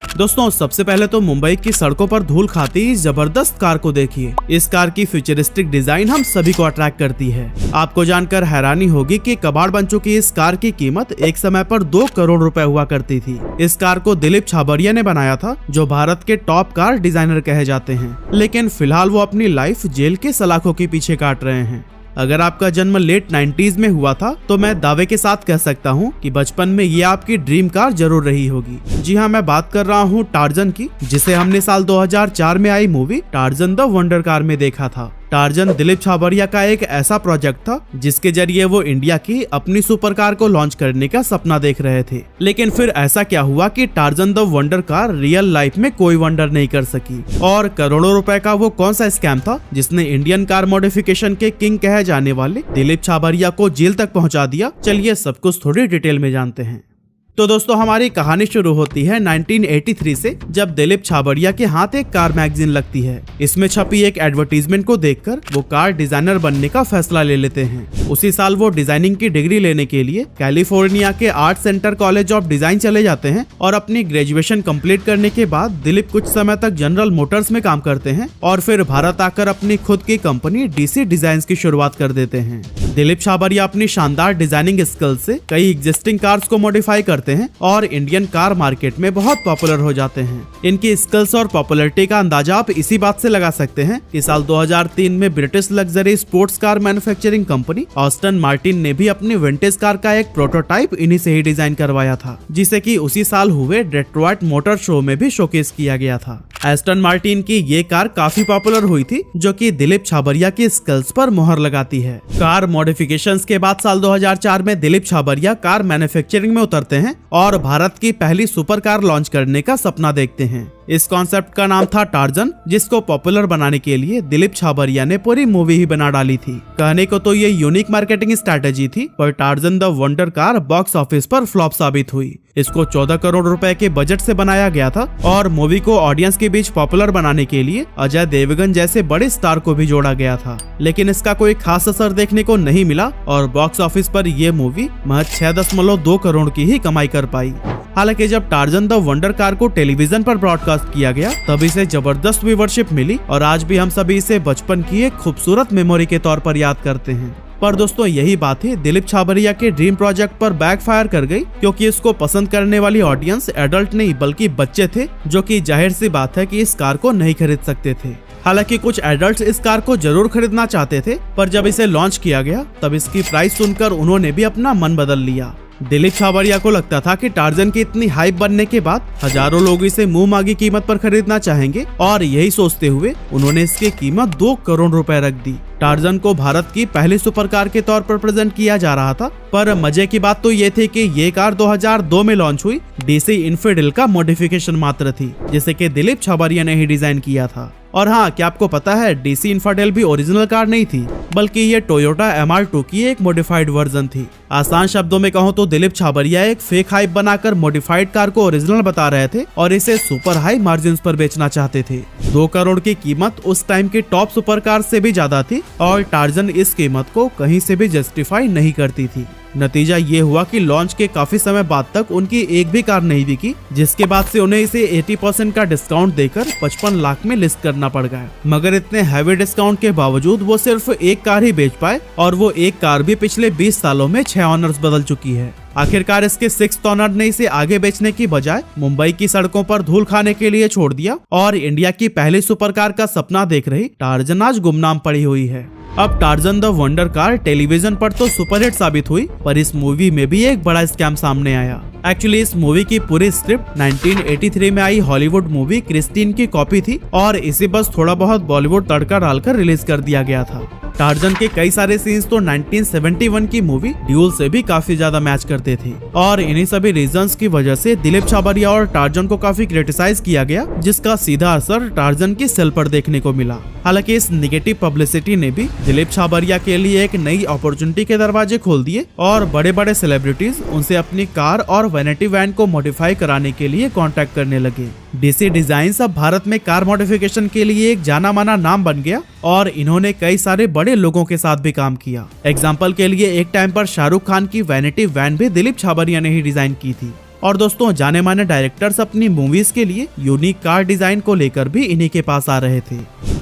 दोस्तों सबसे पहले तो मुंबई की सड़कों पर धूल खाती इस जबरदस्त कार को देखिए। इस कार की फ्यूचरिस्टिक डिजाइन हम सभी को अट्रैक्ट करती है। आपको जानकर हैरानी होगी कि कबाड़ बन चुकी इस कार की कीमत एक समय पर 2 करोड़ रुपए हुआ करती थी। इस कार को दिलीप छाबरिया ने बनाया था, जो भारत के टॉप कार डिजाइनर कहे जाते हैं, लेकिन फिलहाल वो अपनी लाइफ जेल के सलाखों के पीछे काट रहे हैं। अगर आपका जन्म लेट 90s में हुआ था तो मैं दावे के साथ कह सकता हूँ कि बचपन में ये आपकी ड्रीम कार जरूर रही होगी। जी हाँ, मैं बात कर रहा हूँ टार्जन की, जिसे हमने साल 2004 में आई movie Tarzan the wonder car में देखा था। टार्जन दिलीप छाबरिया का एक ऐसा प्रोजेक्ट था जिसके जरिए वो इंडिया की अपनी सुपर कार को लॉन्च करने का सपना देख रहे थे। लेकिन फिर ऐसा क्या हुआ कि torsion the wonder car real life में कोई वंडर नहीं कर सकी, और करोड़ों रुपए का वो कौन सा स्कैम था जिसने इंडियन कार मॉडिफिकेशन के किंग कहे जाने वाले दिलीप छाबरिया को जेल तक पहुंचा दिया। चलिए सब कुछ थोड़ी डिटेल में जानते हैं। तो दोस्तों हमारी कहानी शुरू होती है 1983 से, जब दिलीप छाबरिया के हाथ एक कार मैगजीन लगती है। इसमें छपी एक एडवर्टीजमेंट को देखकर वो कार डिजाइनर बनने का फैसला ले लेते हैं। उसी साल वो डिजाइनिंग की डिग्री लेने के लिए कैलिफोर्निया के art centre college of design चले जाते हैं, और अपनी ग्रेजुएशन कंप्लीट करने के बाद दिलीप कुछ समय तक जनरल मोटर्स में काम करते हैं और फिर भारत आकर अपनी खुद की कंपनी डीसी डिजाइन्स की शुरुआत कर देते हैं। दिलीप छाबरिया अपनी शानदार डिजाइनिंग स्किल से कई एग्जिस्टिंग कार्स को मॉडिफाई करते हैं और इंडियन कार मार्केट में बहुत पॉपुलर हो जाते हैं। इनकी स्किल्स और पॉपुलैरिटी का अंदाजा आप इसी बात से लगा सकते हैं कि साल 2003 में British luxury sports car manufacturing company Austin Martin ने भी अपनी विंटेज कार का एक प्रोटोटाइप इन्हीं से ही डिजाइन करवाया था, जिसे कि उसी साल हुए डेट्रॉइट मोटर शो में भी शोकेस किया गया था। एस्टन मार्टिन की ये कार काफी पॉपुलर हुई थी, जो कि दिलीप छाबरिया की स्किल्स पर मोहर लगाती है। कार मॉडिफिकेशंस के बाद साल 2004 में दिलीप छाबरिया कार मैन्युफैक्चरिंग में उतरते हैं और भारत की पहली सुपर कार लॉन्च करने का सपना देखते हैं। इस कॉन्सेप्ट का नाम था टार्जन, जिसको पॉपुलर बनाने के लिए दिलीप छाबरिया ने पूरी मूवी ही बना डाली थी। कहने को तो ये यूनिक मार्केटिंग स्ट्रैटेजी थी, पर torsion the wonder car box office पर फ्लॉप साबित हुई। इसको 14 करोड़ रुपए के बजट से बनाया गया था और मूवी को ऑडियंस के बीच पॉपुलर बनाने के लिए अजय देवगन जैसे बड़े स्टार को भी जोड़ा गया था, लेकिन इसका कोई खास असर देखने को नहीं मिला और बॉक्स ऑफिस पर यह मूवी महज 6.2 करोड़ की ही कमाई कर पाई। हालांकि जब टार्जन द वंडर कार को टेलीविजन पर ब्रॉडकास्ट किया गया तब इसे जबरदस्त व्यूवरशिप मिली और आज भी हम सभी इसे बचपन की एक खूबसूरत मेमोरी के तौर पर याद करते हैं। पर दोस्तों यही बात है दिलीप छाबरिया के ड्रीम प्रोजेक्ट पर बैकफायर कर गई, क्योंकि इसको पसंद करने वाली ऑडियंस एडल्ट नहीं बल्कि बच्चे थे, जो कि जाहिर सी बात है कि इस कार को नहीं खरीद सकते थे। हालांकि कुछ एडल्ट्स इस कार को जरूर खरीदना चाहते थे, पर जब इसे लॉन्च किया गया तब इसकी प्राइस सुनकर उन्होंने भी अपना मन बदल लिया। दिलीप छाबरिया को लगता था कि टार्जन की इतनी हाइप बनने के बाद हजारों लोग इसे मुंह मांगी कीमत पर खरीदना चाहेंगे, और यही सोचते हुए उन्होंने इसकी कीमत 2 करोड़ रुपए रख दी। टार्जन को भारत की पहली सुपर कार के तौर पर प्रेजेंट किया जा रहा था, पर मजे की बात तो ये थी कि ये कार 2002 में लॉन्च हुई डीसी इन्फिडेल का मॉडिफिकेशन मात्र थी, जिसे कि दिलीप छाबरिया ने ही डिजाइन किया था। और हाँ, क्या आपको पता है डीसी इन्फिडेल भी ओरिजिनल कार नहीं थी, बल्कि ये टोयोटा MR2 की एक मॉडिफाइड वर्जन थी। आसान शब्दों में कहूँ तो दिलीप छाबरिया एक फेक हाइप बनाकर मॉडिफाइड कार को ओरिजिनल बता रहे थे और इसे सुपर हाई मार्जिन पर बेचना चाहते थे। 2 करोड़ की कीमत उस टाइम की टॉप सुपर कार से भी ज्यादा थी और टार्जन इस कीमत को कहीं से भी जस्टिफाई नहीं करती थी। नतीजा ये हुआ कि लॉन्च के काफी समय बाद तक उनकी एक भी कार नहीं बिकी, जिसके बाद से उन्हें इसे 80% का डिस्काउंट देकर 55 लाख में लिस्ट करना पड़ गया। मगर इतने हैवी डिस्काउंट के बावजूद वो सिर्फ एक कार ही बेच पाए, और वो एक कार भी पिछले 20 सालों में 6 ऑनर्स बदल चुकी है। आखिरकार इसके 6th ऑनर ने इसे आगे बेचने की बजाय मुंबई की सड़कों पर धूल खाने के लिए छोड़ दिया, और इंडिया की पहली सुपर कार का सपना देख रही टार्जन आज गुमनाम पड़ी हुई है। अब torsion the wonder car television पर तो सुपरहिट साबित हुई, पर इस मूवी में भी एक बड़ा स्कैम सामने आया। एक्चुअली इस मूवी की पूरी स्क्रिप्ट 1983 में आई हॉलीवुड मूवी क्रिस्टीन की कॉपी थी, और इसे बस थोड़ा बहुत बॉलीवुड तड़का डालकर रिलीज कर दिया गया था। टार्जन के कई सारे सीन्स तो 1971 की मूवी ड्यूल से भी काफी ज्यादा मैच करते थे, और इन्हीं सभी रीजंस की वजह से दिलीप छाबरिया और टार्जन को काफी क्रिटिसाइज किया गया, जिसका सीधा असर टार्जन की सेल पर देखने को मिला। हालांकि इस नेगेटिव पब्लिसिटी ने भी दिलीप छाबरिया के लिए एक नई अपॉर्चुनिटी के दरवाजे खोल दिए, और बड़े बड़े सेलिब्रिटीज उनसे अपनी कार और वैनिटी वैन को मॉडिफाई कराने के लिए कांटेक्ट करने लगे। डीसी डिजाइन्स अब भारत में कार मॉडिफिकेशन के लिए एक जाना माना नाम बन गया, और इन्होंने कई सारे बड़े लोगों के साथ भी काम किया। एग्जाम्पल के लिए एक टाइम पर शाहरुख खान की वैनिटी वैन भी दिलीप छाबरिया ने ही डिजाइन की थी। और दोस्तों जाने माने डायरेक्टर्स अपनी मूवीज के लिए यूनिक कार डिजाइन को लेकर भी इन्हीं के पास आ रहे थे।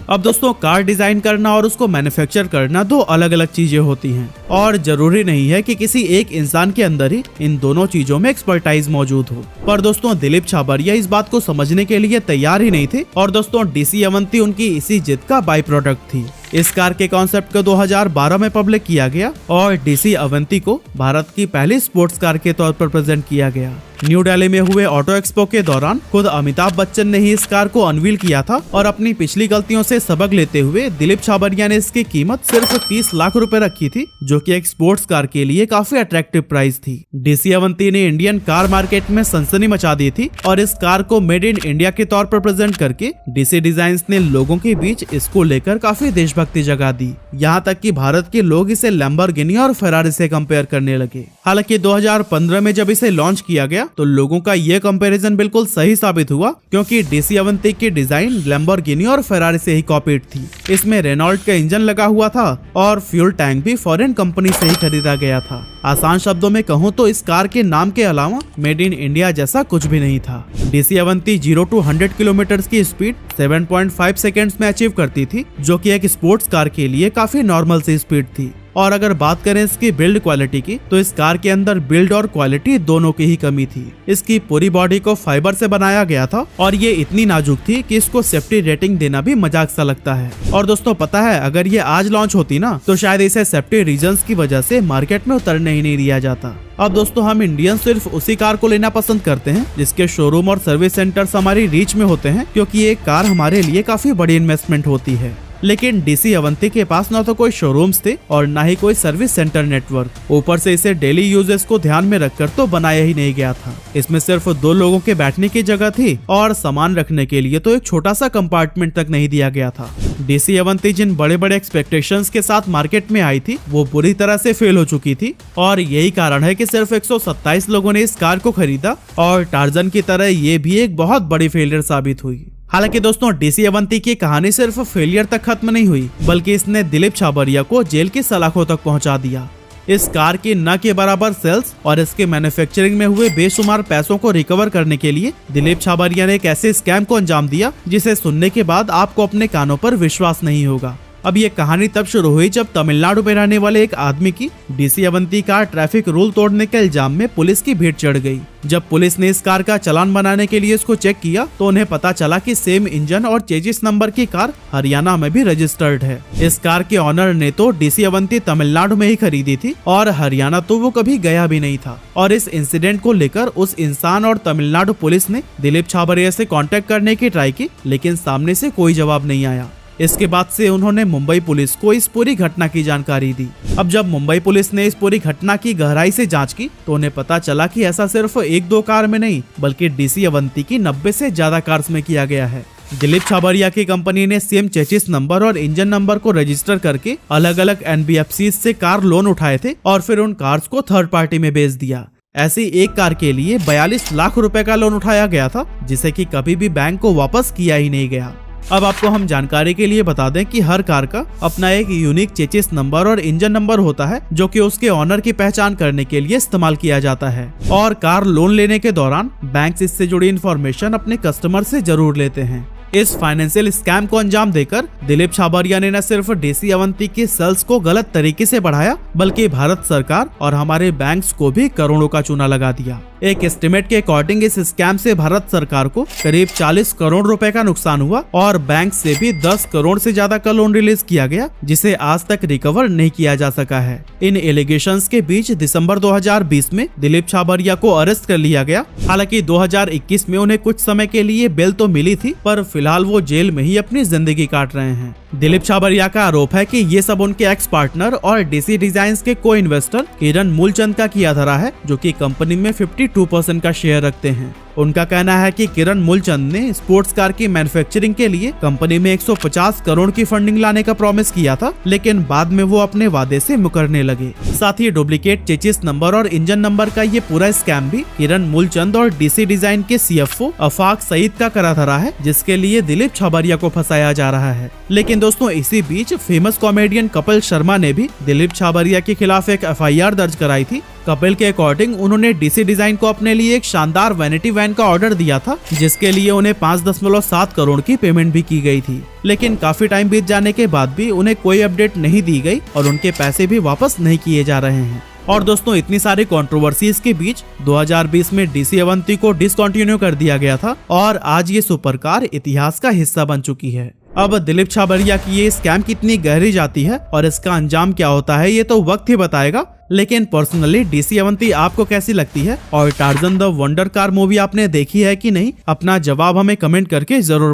अब दोस्तों कार डिजाइन करना और उसको मैन्युफैक्चर करना दो अलग अलग चीजें होती हैं और जरूरी नहीं है कि किसी एक इंसान के अंदर ही इन दोनों चीजों में एक्सपर्टाइज मौजूद हो। पर दोस्तों दिलीप छाबरिया इस बात को समझने के लिए तैयार ही नहीं थे और दोस्तों डीसी अवंती उनकी इसी जिद का बाई प्रोडक्ट थी। इस कार के कॉन्सेप्ट को 2012 में पब्लिक किया गया और डीसी अवंती को भारत की पहली स्पोर्ट्स कार के तौर पर प्रेजेंट किया गया। न्यू दिल्ली में हुए ऑटो एक्सपो के दौरान खुद अमिताभ बच्चन ने ही इस कार को अनवील किया था और अपनी पिछली गलतियों से सबक लेते हुए दिलीप छाबरिया ने इसकी कीमत सिर्फ 30 लाख रुपए रखी थी, जो कि एक स्पोर्ट्स कार के लिए काफी अट्रैक्टिव प्राइस थी। डीसी अवंती ने इंडियन कार मार्केट में सनसनी मचा दी थी और इस कार को मेड इन इंडिया के तौर पर प्रेजेंट करके डीसी डिजाइन्स ने लोगों के बीच इसको लेकर काफी देशभक्ति जगा दी। यहाँ तक कि भारत के लोग इसे लैम्बोर्गिनी और फेरारी से कंपेयर करने लगे। हालांकि 2015 में जब इसे लॉन्च किया गया तो लोगों का ये कंपैरिजन बिल्कुल सही साबित हुआ, क्योंकि डीसी अवंती की डिजाइन लैम्बोर्गिनी और फेरारी से ही कॉपीड थी। इसमें रेनॉल्ट का इंजन लगा हुआ था और फ्यूल टैंक भी फॉरेन कंपनी से ही खरीदा गया था। आसान शब्दों में कहूँ तो इस कार के नाम के अलावा मेड इन इंडिया जैसा कुछ भी नहीं था। डीसी अवंती 0 to 100 किलोमीटर की स्पीड 7.5 सेकेंड्स में अचीव करती थी, जो कि एक स्पोर्ट्स कार के लिए काफी नॉर्मल सी स्पीड थी। और अगर बात करें इसकी बिल्ड क्वालिटी की तो इस कार के अंदर बिल्ड और क्वालिटी दोनों की ही कमी थी। इसकी पूरी बॉडी को फाइबर से बनाया गया था और ये इतनी नाजुक थी कि इसको सेफ्टी रेटिंग देना भी मजाक सा लगता है। और दोस्तों पता है, अगर ये आज लॉन्च होती ना तो शायद इसे सेफ्टी रीजंस की वजह से मार्केट में उतरने ही नहीं दिया जाता। अब दोस्तों हम इंडियन सिर्फ उसी कार को लेना पसंद करते हैं जिसके शोरूम और सर्विस सेंटर्स हमारी रीच में होते हैं, क्योंकि एक कार हमारे लिए काफी बड़ी इन्वेस्टमेंट होती है। लेकिन डीसी अवंती के पास न तो कोई शोरूम्स थे और न ही कोई सर्विस सेंटर नेटवर्क। ऊपर से इसे डेली यूजेस को ध्यान में रखकर तो बनाया ही नहीं गया था। इसमें सिर्फ 2 लोगों के बैठने की जगह थी और सामान रखने के लिए तो एक छोटा सा कंपार्टमेंट तक नहीं दिया गया था। डीसी अवंती जिन बड़े बड़े एक्सपेक्टेशंस के साथ मार्केट में आई थी वो बुरी तरह से फेल हो चुकी थी और यही कारण है कि सिर्फ 127 लोगों ने इस कार को खरीदा और टार्जन की तरह ये भी एक बहुत बड़ी फेलियर साबित हुई। हालांकि दोस्तों डीसी अवंती की कहानी सिर्फ फेलियर तक खत्म नहीं हुई, बल्कि इसने दिलीप छाबरिया को जेल की सलाखों तक पहुंचा दिया। इस कार की न के बराबर सेल्स और इसके मैन्युफैक्चरिंग में हुए बेशुमार पैसों को रिकवर करने के लिए दिलीप छाबरिया ने एक ऐसे स्कैम को अंजाम दिया जिसे सुनने के बाद आपको अपने कानों पर विश्वास नहीं होगा। अब ये कहानी तब शुरू हुई जब तमिलनाडु में रहने वाले एक आदमी की DC Avanti car traffic rule तोड़ने के इल्जाम में पुलिस की भीड़ चढ़ गई। जब पुलिस ने इस कार का चालान बनाने के लिए इसको चेक किया तो उन्हें पता चला कि सेम इंजन और चेजिस नंबर की कार हरियाणा में भी रजिस्टर्ड है। इस कार के ऑनर ने तो डीसी अवंती तमिलनाडु में ही खरीदी थी और हरियाणा तो वो कभी गया भी नहीं था। और इस इंसिडेंट को लेकर उस इंसान और तमिलनाडु पुलिस ने दिलीप छाबरिया से कांटेक्ट करने की ट्राई की, लेकिन सामने से कोई जवाब नहीं आया। इसके बाद से उन्होंने मुंबई पुलिस को इस पूरी घटना की जानकारी दी। अब जब मुंबई पुलिस ने इस पूरी घटना की गहराई से जांच की तो उन्हें पता चला कि ऐसा सिर्फ 1-2 कार में नहीं बल्कि डीसी अवंती की 90 से ज्यादा कार्स में किया गया है। दिलीप छाबरिया की कंपनी ने सेम चेसिस नंबर और इंजन नंबर को रजिस्टर करके अलग अलग NBFCs से कार लोन उठाए थे और फिर उन कार्स को थर्ड पार्टी में बेच दिया। ऐसी एक कार के लिए 42 लाख रुपए का लोन उठाया गया था, जिसे कि कभी भी बैंक को वापस किया ही नहीं गया। अब आपको हम जानकारी के लिए बता दें कि हर कार का अपना एक यूनिक चेसिस नंबर और इंजन नंबर होता है, जो कि उसके ऑनर की पहचान करने के लिए इस्तेमाल किया जाता है। और कार लोन लेने के दौरान बैंक इससे जुड़ी इंफॉर्मेशन अपने कस्टमर से जरूर लेते हैं। इस फाइनेंशियल स्कैम को अंजाम देकर दिलीप छाबरिया ने न सिर्फ डीसी अवंती की सेल्स को गलत तरीके से बढ़ाया, बल्कि भारत सरकार और हमारे बैंक्स को भी करोड़ों का चूना लगा दिया। एक एस्टिमेट के अकॉर्डिंग इस स्कैम से भारत सरकार को करीब 40 करोड़ रुपए का नुकसान हुआ और बैंक से भी 10 करोड़ से ज्यादा का लोन रिलीज किया गया, जिसे आज तक रिकवर नहीं किया जा सका है। इन एलिगेशंस के बीच दिसंबर 2020 में दिलीप छाबरिया को अरेस्ट कर लिया गया। हालांकि 2021 में उन्हें कुछ समय के लिए बेल तो मिली थी, पर फिलहाल वो जेल में ही अपनी जिंदगी काट रहे हैं। दिलीप छाबरिया का आरोप है कि ये सब उनके एक्स पार्टनर और डीसी डिजाइन्स के को इन्वेस्टर किरण मूलचंद का किया धरा है, जो कि कंपनी में 52% का शेयर रखते हैं। उनका कहना है कि किरण मूलचंद ने स्पोर्ट्स कार की मैन्युफैक्चरिंग के लिए कंपनी में 150 करोड़ की फंडिंग लाने का प्रॉमिस किया था, लेकिन बाद में वो अपने वादे से मुकरने लगे। साथ ही डुप्लीकेट चेसिस नंबर और इंजन नंबर का ये पूरा स्कैम भी किरण मूलचंद और डीसी डिजाइन के CFO अफाक सईद का करा धरा है, जिसके लिए दिलीप छाबरिया को फंसाया जा रहा है। लेकिन दोस्तों इसी बीच फेमस कॉमेडियन कपिल शर्मा ने भी दिलीप छाबरिया के खिलाफ एक FIR दर्ज कराई थी कपिल के अकॉर्डिंग उन्होंने डीसी डिजाइन को अपने लिए एक शानदार वैनिटी वैन का ऑर्डर दिया था, जिसके लिए उन्हें 5.7 करोड़ की पेमेंट भी की गई थी। लेकिन काफी टाइम बीत जाने के बाद भी उन्हें कोई अपडेट नहीं दी गई और उनके पैसे भी वापस नहीं किए जा रहे हैं। और दोस्तों, इतनी सारी कंट्रोवर्सीज के बीच 2020 में डीसी अवंती को डिसकंटिन्यू कर दिया गया था और आज ये सुपर कार इतिहास का हिस्सा बन चुकी है। अब दिलीप छाबरिया की ये स्कैम कितनी गहरी जाती है और इसका अंजाम क्या होता है, ये तो वक्त ही बताएगा। लेकिन पर्सनली डीसी अवंती आपको कैसी लगती है और torsion the wonder car movie आपने देखी है कि नहीं? अपना जवाब हमें कमेंट करके जरूर